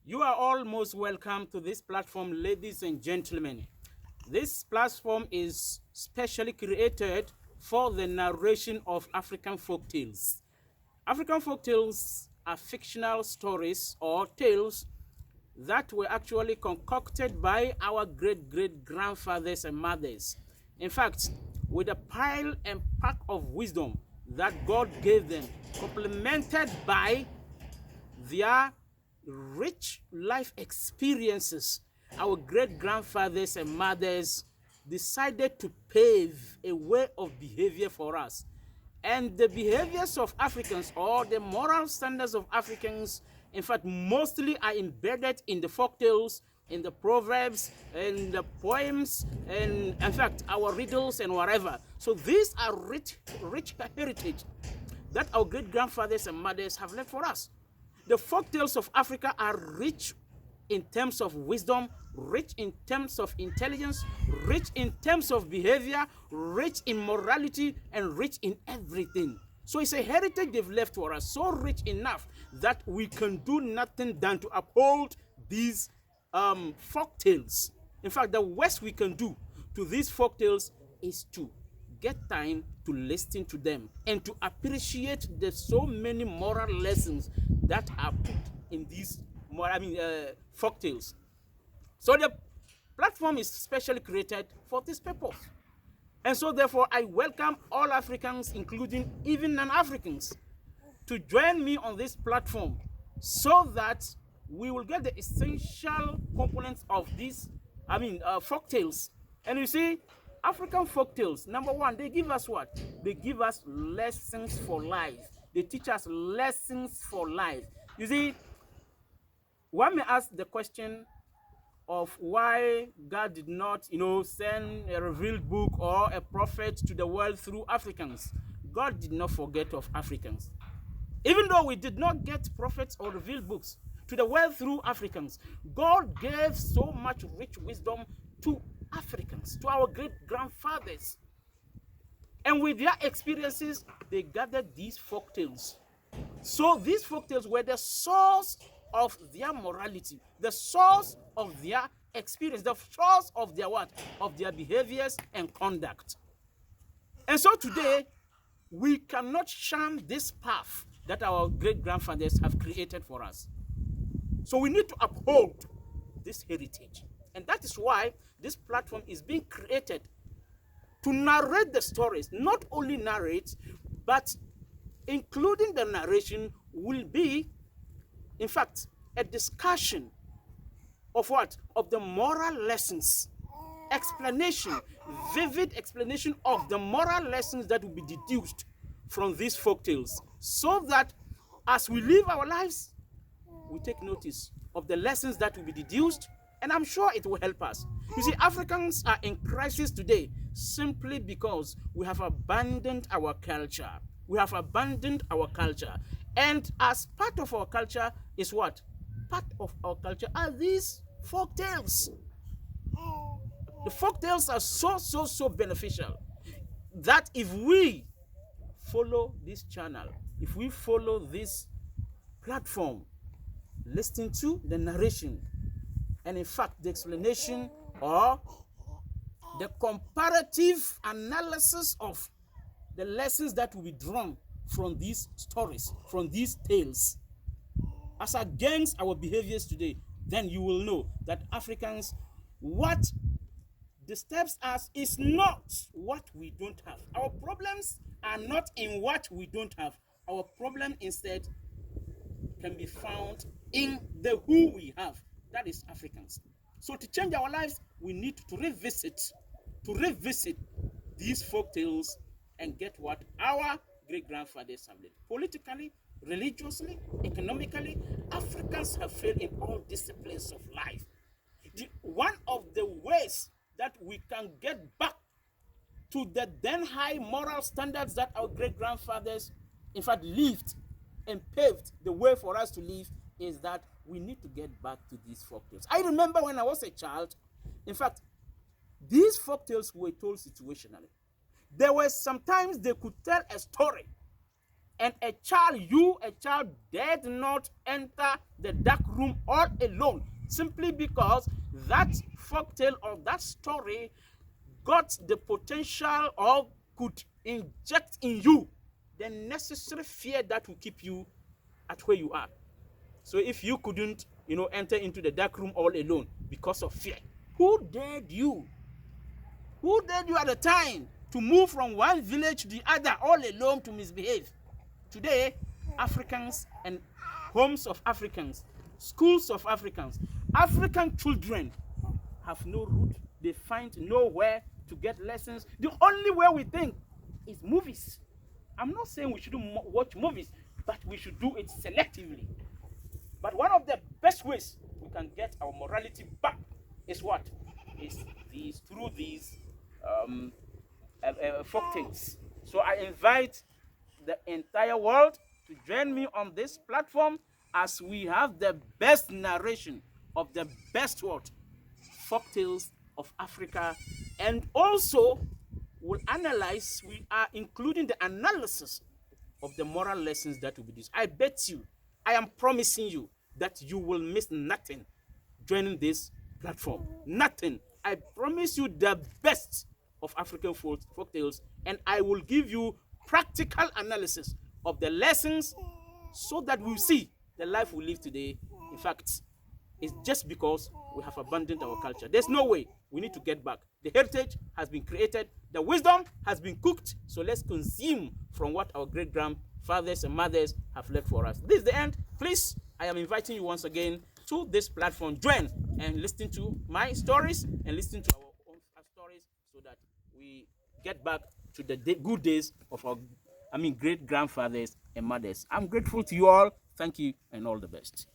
You are all most welcome to this platform, ladies and gentlemen. This platform is specially created for the narration of African folk tales. African folk tales are fictional stories or tales that were actually concocted by our great great grandfathers and mothers. In fact, with a pile and pack of wisdom that God gave them, complemented by their rich life experiences, our great grandfathers and mothers decided to pave a way of behavior for us. And the behaviors of Africans, or the moral standards of Africans, in fact, mostly are embedded in the folktales, in the proverbs, in the poems, and in fact, our riddles and whatever. So these are rich heritage that our great grandfathers and mothers have left for us. The folktales of Africa are rich in terms of wisdom, rich in terms of intelligence, rich in terms of behavior, rich in morality, and rich in everything. So it's a heritage they've left for us, so rich enough that we can do nothing than to uphold these folktales. In fact, the worst we can do to these folktales is to get time to listen to them and to appreciate the so many moral lessons that are put in these folk tales. So the platform is specially created for this purpose. And so therefore I welcome all Africans, including even non-Africans, to join me on this platform so that we will get the essential components of these folk tales. And you see, African folk tales, number one, they give us what? They give us lessons for life. They teach us lessons for life. You see, one may ask the question of why God did not, send a revealed book or a prophet to the world through Africans. God did not forget of Africans. Even though we did not get prophets or revealed books to the world through Africans, God gave so much rich wisdom to Africans, to our great grandfathers. And with their experiences, they gathered these folk tales. So these folk tales were the source of their morality, the source of their experience, the source of their what? Of their behaviors and conduct. And so today, we cannot shun this path that our great grandfathers have created for us. So we need to uphold this heritage. And that is why this platform is being created to narrate the stories. Not only narrate, but including the narration will be, in fact, a discussion of what? Of the moral lessons. Explanation, vivid explanation of the moral lessons that will be deduced from these folk tales, so that as we live our lives, we take notice of the lessons that will be deduced, and I'm sure it will help us. You see, Africans are in crisis today simply because we have abandoned our culture. We have abandoned our culture. And as part of our culture is what? Part of our culture are these folk tales. The folk tales are so beneficial that if we follow this channel, if we follow this platform, listen to the narration, and in fact the explanation or the comparative analysis of the lessons that will be drawn from these stories, from these tales, as against our behaviors today, then you will know that Africans, what disturbs us is not what we don't have. Our problems are not in what we don't have. Our problem instead can be found in the who we have. That is Africans. So to change our lives, we need to revisit these folk tales and get what our great grandfathers have done. Politically, religiously, economically, Africans have failed in all disciplines of life. One of the ways that we can get back to the then high moral standards that our great grandfathers, in fact, lived and paved the way for us to live is that we need to get back to these folktales. I remember when I was a child, in fact, these folktales were told situationally. There were sometimes they could tell a story And a child dared not enter the dark room all alone, simply because that folktale or that story got the potential or could inject in you the necessary fear that will keep you at where you are. So if you couldn't, enter into the dark room all alone because of fear, who dared you? Who dared you at the time to move from one village to the other all alone to misbehave? Today, Africans and homes of Africans, schools of Africans, African children have no root. They find nowhere to get lessons. The only way we think is movies. I'm not saying we shouldn't watch movies, but we should do it selectively. But one of the best ways we can get our morality back is what? Is through these folktales. So I invite the entire world to join me on this platform as we have the best narration of the best what? Folktales of Africa, and also we are including the analysis of the moral lessons that will be this. I bet you, I am promising you that you will miss nothing joining this platform. Nothing. I promise you the best of African folktales, and I will give you practical analysis of the lessons so that we'll see the life we live today. In fact, it's just because we have abandoned our culture. There's no way. We need to get back. The heritage has been created. The wisdom has been cooked. So let's consume from what our great-grandfathers and mothers have left for us. This is the end. Please, I am inviting you once again to this platform. Join and listen to my stories and listen to our own stories so that we get back to the good days of our great-grandfathers and mothers. I'm grateful to you all. Thank you and all the best.